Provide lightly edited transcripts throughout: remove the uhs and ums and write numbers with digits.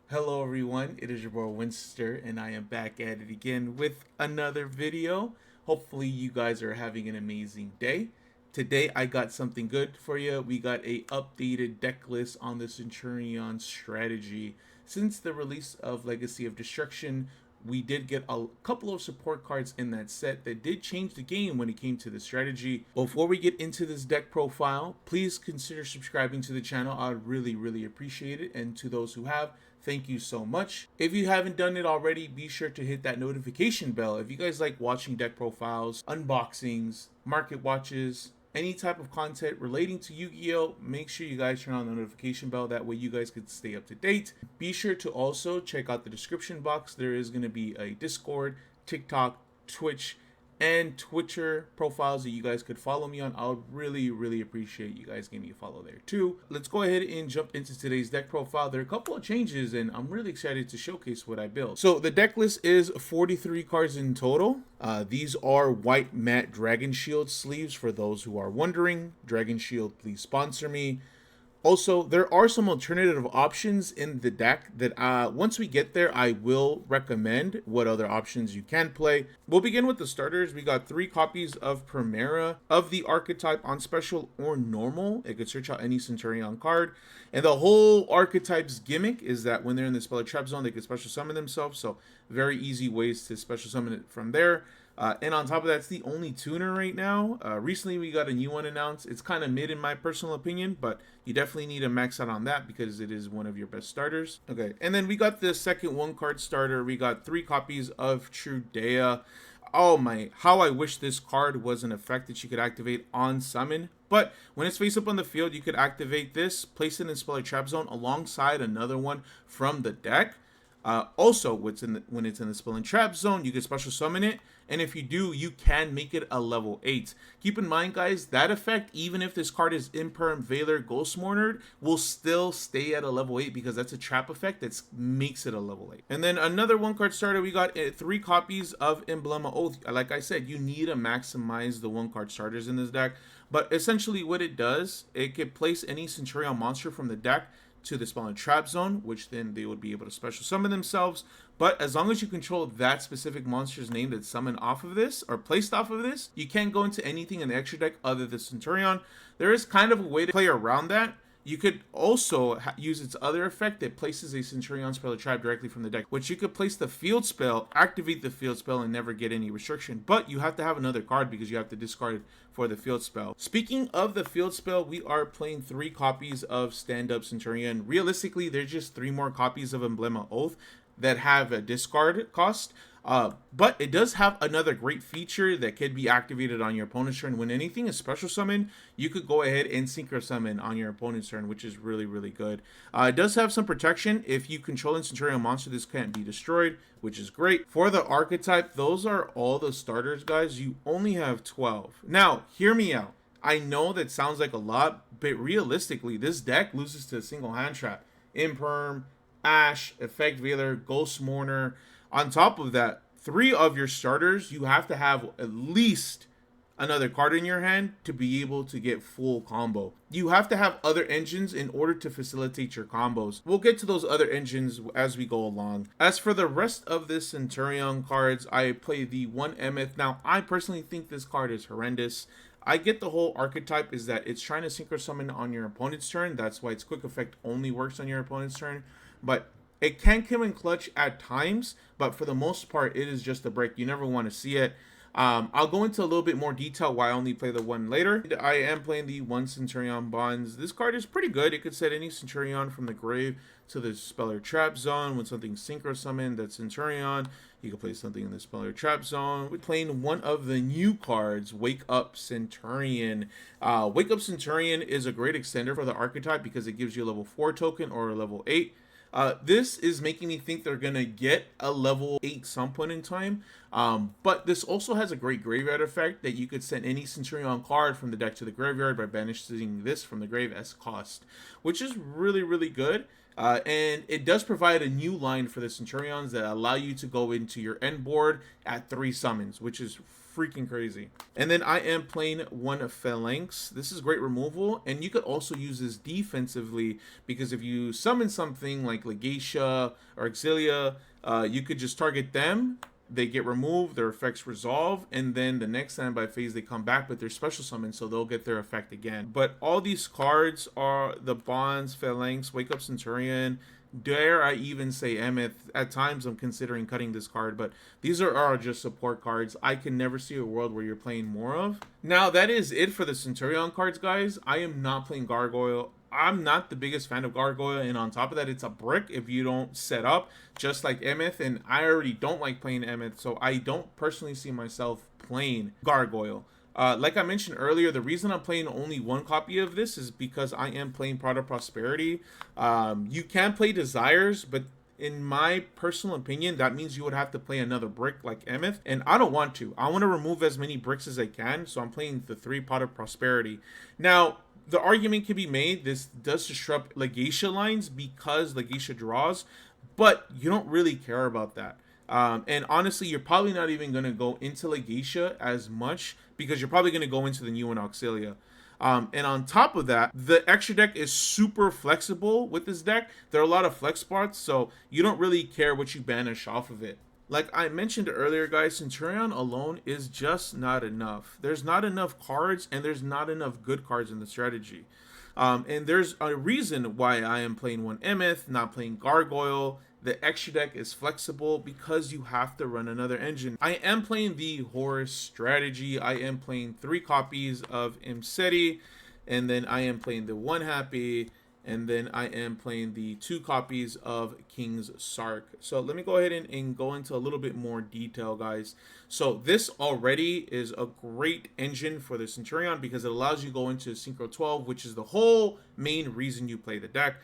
Hello everyone, it is your boy Winster and I am back at it again with another video. Hopefully you guys are having an amazing day. Today I got something good for you. We got a updated deck list on the Centurion strategy. Since the release of Legacy of Destruction, we did get a couple of support cards in that set that did change the game when it came to the strategy. Before we get into this deck profile, please consider subscribing to the channel. I'd really appreciate it. And to those who have, thank you so much. If you haven't done it already, be sure to hit that notification bell. If you guys like watching deck profiles, unboxings, market watches, any type of content relating to Yu-Gi-Oh, make sure you guys turn on the notification bell. That way you guys can stay up to date. Be sure to also check out the description box. There is going to be a Discord, TikTok, Twitch, and Twitter profiles that you guys could follow me on. I'll really appreciate you guys giving me a follow there too. Let's go ahead and jump into today's deck profile. There are a couple of changes and I'm really excited to showcase what I built. So the deck list is 43 cards in total. These are white matte Dragon Shield sleeves for those who are wondering. Dragon Shield, please sponsor me. Also, there are some alternative options in the deck that once we get there, I will recommend what other options you can play. We'll begin with the starters. We got 3 copies of Primera of the archetype on special or normal. It could search out any Centurion card. And the whole archetype's gimmick is that when they're in the spell trap zone, they can special summon themselves. So very easy ways to special summon it from there. And on top of that, it's the only tuner right now. Recently, we got a new one announced. It's kind of mid in my personal opinion, but you definitely need to max out on that because it is one of your best starters. Okay, and then we got the second 1-card starter. We got 3 copies of Trudea. Oh my, how I wish this card was an effect that you could activate on summon. But when it's face up on the field, you could activate this, place it in Spell Trap Zone alongside another one from the deck. Also, when it's in the Spell and Trap Zone, you can special summon it, and if you do, you can make it a level 8. Keep in mind, guys, that effect, even if this card is Imperm, Veiler, Ghost Mourner, will still stay at a level 8 because that's a trap effect that makes it a level 8. And then another 1-card starter, we got 3 copies of Emblema Oath. Like I said, you need to maximize the 1-card starters in this deck, but essentially what it does, it can place any Centurion monster from the deck to the Spell and Trap Zone, which then they would be able to special summon themselves. But as long as you control that specific monster's name that's summoned off of this or placed off of this, you can't go into anything in the extra deck other than Centurion. There is kind of a way to play around that. You could also use its other effect that places a Centurion spell or trap directly from the deck, which you could place the field spell, activate the field spell, and never get any restriction. But you have to have another card because you have to discard it for the field spell. Speaking of the field spell, we are playing 3 copies of Stand Up Centurion. Realistically, there's just 3 more copies of Emblema Oath that have a discard cost. But it does have another great feature that could be activated on your opponent's turn. When anything is special summoned, you could go ahead and synchro summon on your opponent's turn, which is really good. It does have some protection. If you control a Centurion monster, this can't be destroyed, which is great. For the archetype, those are all the starters, guys. You only have 12. Now, hear me out. I know that sounds like a lot, but realistically, this deck loses to a single hand trap. Imperm, Ash, Effect Veiler, Ghost Mourner. On top of that, 3 of your starters, you have to have at least another card in your hand to be able to get full combo. You have to have other engines in order to facilitate your combos. We'll get to those other engines as we go along. As for the rest of this Centurion cards, I play the 1 Emeth. Now, I personally think this card is horrendous. I get the whole archetype is that it's trying to synchro summon on your opponent's turn. That's why its quick effect only works on your opponent's turn. But it can come in clutch at times, but for the most part, it is just a break. You never want to see it. I'll go into a little bit more detail why I only play the 1 later. I am playing the 1 Centurion Bonds. This card is pretty good. It could set any Centurion from the grave to the Speller Trap Zone. When something synchro summoned, that's Centurion. You can play something in the Speller Trap Zone. We're playing one of the new cards, Wake Up Centurion. Wake Up Centurion is a great extender for the archetype because it gives you a level 4 token or a level 8. This is making me think they're going to get a level 8 some point in time. But this also has a great graveyard effect that you could send any Centurion card from the deck to the graveyard by banishing this from the grave as cost, which is really good. And it does provide a new line for the Centurions that allow you to go into your end board at 3 summons, which is freaking crazy. And then I am playing one Phalanx. This is great removal, and you could also use this defensively because if you summon something like Legacia or Exilia, you could just target them. They get removed, their effects resolve, and then the next standby phase they come back with their special summon, so they'll get their effect again. But all these cards are the Bonds, Phalanx, Wake Up Centurion, dare I even say Emeth. At times I'm considering cutting this card, but these are just support cards. I can never see a world where you're playing more of. Now that is it for the Centurion cards, guys. I am not playing Gargoyle. I'm not the biggest fan of Gargoyle, and on top of that, it's a brick if you don't set up, just like Emeth, and I already don't like playing Emeth, so I don't personally see myself playing Gargoyle. Like I mentioned earlier, the reason I'm playing only one copy of this is because I am playing Prod of Prosperity. You can play Desires, but in my personal opinion, that means you would have to play another brick like Emeth, and I don't want to. I want to remove as many bricks as I can, so I'm playing the 3 Prod of Prosperity. Now, the argument can be made this does disrupt Legacia lines because Legacia draws, but you don't really care about that. And honestly, you're probably not even going to go into Legacia as much because you're probably going to go into the new one, Auxilia. And on top of that, the extra deck is super flexible with this deck. There are a lot of flex spots, so you don't really care what you banish off of it. Like I mentioned earlier, guys, Centurion alone is just not enough. There's not enough cards, and there's not enough good cards in the strategy. And there's a reason why I am playing one Emeth, not playing Gargoyle. The extra deck is flexible because you have to run another engine. I am playing the Horus strategy. I am playing 3 copies of Imseti, and then I am playing the 1 Happy, and then I am playing the 2 copies of King's Sark. So let me go ahead and go into a little bit more detail, guys. So this already is a great engine for the Centurion because it allows you to go into Synchro 12, which is the whole main reason you play the deck.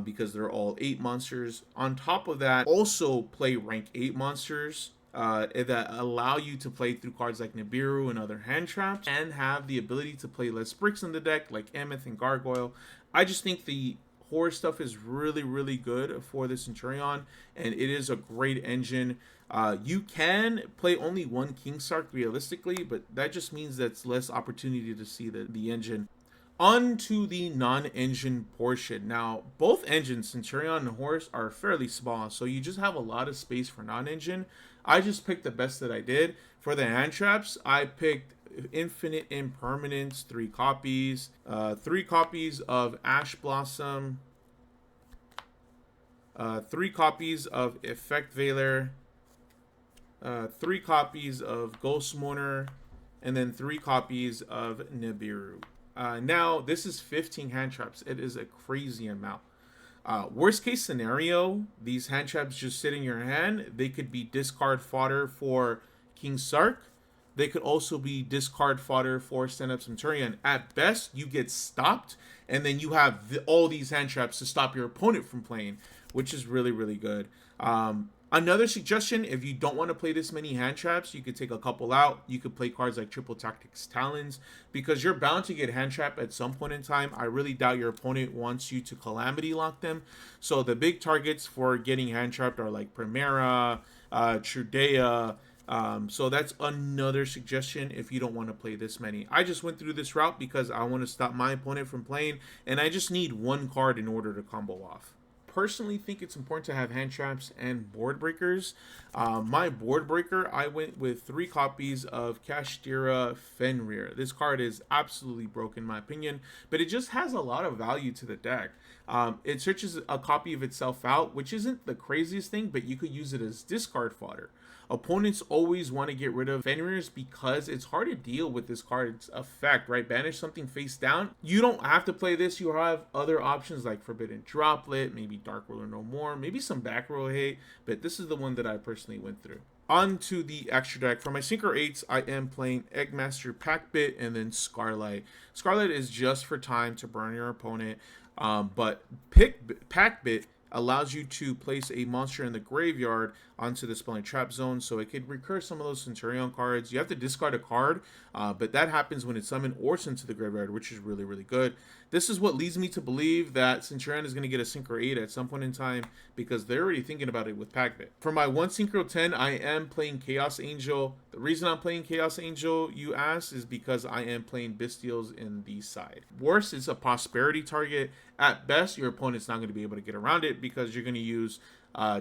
Because they're all 8 monsters. On top of that, also play rank 8 monsters that allow you to play through cards like Nibiru and other hand traps, and have the ability to play less bricks in the deck like Emeth and Gargoyle. I just think the Horror stuff is really, really good for the Centurion, and it is a great engine. You can play only one King Sark realistically, but that just means that's less opportunity to see the engine. On to the non-engine portion. Now, both engines, Centurion and Horus, are fairly small, so you just have a lot of space for non-engine. I just picked the best that I did. For the hand traps, I picked Infinite Impermanence, 3 copies, 3 copies of Ash Blossom, 3 copies of Effect Veiler, 3 copies of Ghost Mourner, and then 3 copies of Nibiru. Now, this is 15 hand traps. It is a crazy amount. Worst case scenario, these hand traps just sit in your hand. They could be discard fodder for King Sark. They could also be discard fodder for Stand Up Centurion. At best, you get stopped, and then you have all these hand traps to stop your opponent from playing, which is really, really good. Another suggestion, if you don't want to play this many hand traps, you could take a couple out. You could play cards like Triple Tactics Talons, because you're bound to get hand trap at some point in time. I really doubt your opponent wants you to Calamity lock them. So the big targets for getting hand trapped are like Primera, Trudea. So that's another suggestion if you don't want to play this many. I just went through this route because I want to stop my opponent from playing, and I just need one card in order to combo off. Personally think it's important to have hand traps and board breakers. My board breaker, I went with 3 copies of Kashtira Fenrir. This card is absolutely broken in my opinion, but it just has a lot of value to the deck. It searches a copy of itself out, which isn't the craziest thing, but you could use it as discard fodder. Opponents always want to get rid of Fenrirs because it's hard to deal with this card's effect, right? Banish something face down. You don't have to play this. You have other options like Forbidden Droplet, maybe Dark Ruler No More, maybe some back row hate, but this is the one that I personally went through. On to the extra deck. For my Synchro 8s, I am playing Eggmaster Packbit and then Scarlight. Scarlight is just for time to burn your opponent, but Packbit allows you to place a monster in the graveyard onto the spell and trap zone, so it could recur some of those Centurion cards. You have to discard a card, but that happens when it's summoned or sent to the graveyard, which is really, really good. This is what leads me to believe that Centurion is going to get a Synchro 8 at some point in time, because they're already thinking about it with Packbit. For my 1 Synchro 10, I am playing Chaos Angel. The reason I'm playing Chaos Angel, you ask, is because I am playing Bestials in the side. Worst, it's a prosperity target. At best, your opponent's not going to be able to get around it because you're going to use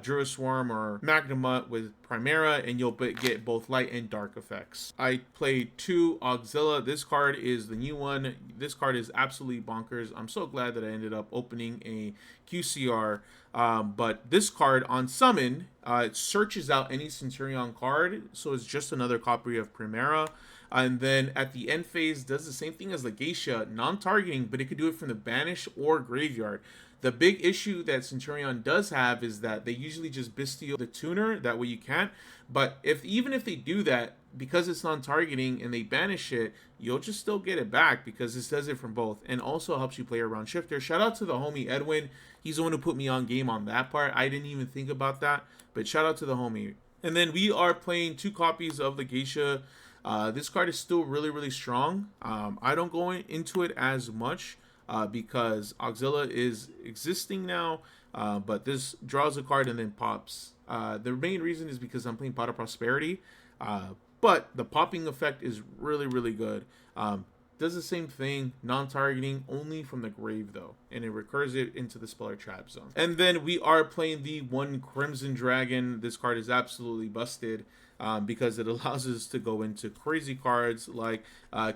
Druid Swarm or Magnamut with Primera, and you'll get both light and dark effects. I played 2 Auxilla. This card is the new one. This card is absolutely bonkers. I'm so glad that I ended up opening a QCR. But this card on summon, it searches out any Centurion card, so it's just another copy of Primera. And then at the end phase, does the same thing as Legacia, non-targeting, but it could do it from the banish or graveyard. The big issue that Centurion does have is that they usually just Bestial the tuner, that way you can't. But even if they do that, because it's non-targeting and they banish it, you'll just still get it back because this does it from both, and also helps you play around Shifter. Shout out to the homie Edwin. He's the one who put me on game on that part. I didn't even think about that, but shout out to the homie. And then we are playing 2 copies of Legacia. This card is still really, really strong. I don't go into it as much because Auxilla is existing now, but this draws a card and then pops. The main reason is because I'm playing Pot of Prosperity, but the popping effect is really, really good. Does the same thing, non-targeting, only from the grave though, and it recurs it into the spell or trap zone. And then we are playing the 1 Crimson Dragon. This card is absolutely busted because it allows us to go into crazy cards like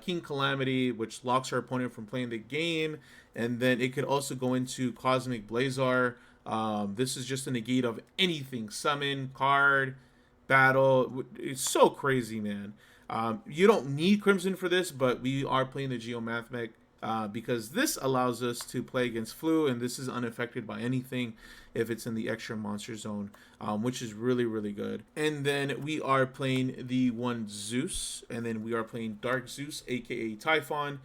King Calamity, which locks our opponent from playing the game, and then it could also go into Cosmic Blazar. This is just a negate of anything, summon, card, battle. It's so crazy, man. You don't need Crimson for this, but we are playing the Geomathmech because this allows us to play against Flu, and this is unaffected by anything if it's in the extra monster zone, which is really, really good. And then we are playing the 1 Zeus, and then we are playing Dark Zeus, aka Typhon.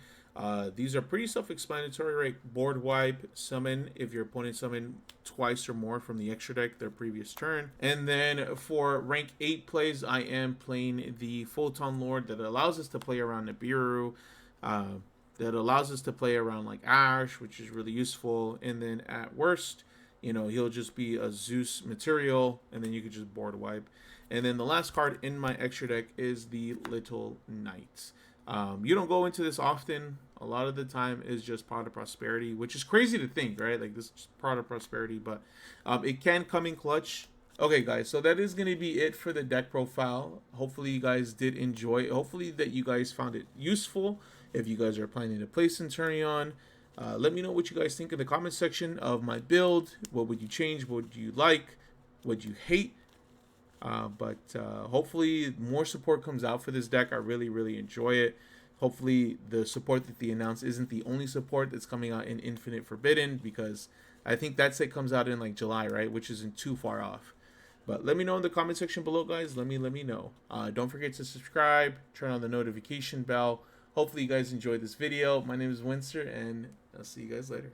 These are pretty self-explanatory, right? Board wipe, summon if your opponent summoned twice or more from the extra deck their previous turn. And then for rank 8 plays, I am playing the Photon Lord that allows us to play around Nibiru, that allows us to play around like Ash, which is really useful. And then at worst, you know, he'll just be a Zeus material, and then you could just board wipe. And then the last card in my extra deck is the Little Knight. You don't go into this often. A lot of the time is just Pot of Prosperity, which is crazy to think, right? Like, this is Pot of Prosperity, but it can come in clutch. Okay, guys, so that is going to be it for the deck profile. Hopefully you guys did enjoy it. Hopefully that you guys found it useful. If you guys are planning to play Centurion, let me know what you guys think in the comment section of my build. What would you change? What would you like? What would you hate? But hopefully more support comes out for this deck. I really, really enjoy it. Hopefully the support that they announced isn't the only support that's coming out in Infinite Forbidden, because I think that set comes out in like July, right? Which isn't too far off. But let me know in the comment section below, guys. Let me know. Don't forget to subscribe, turn on the notification bell. Hopefully you guys enjoyed this video. My name is Winster, and I'll see you guys later.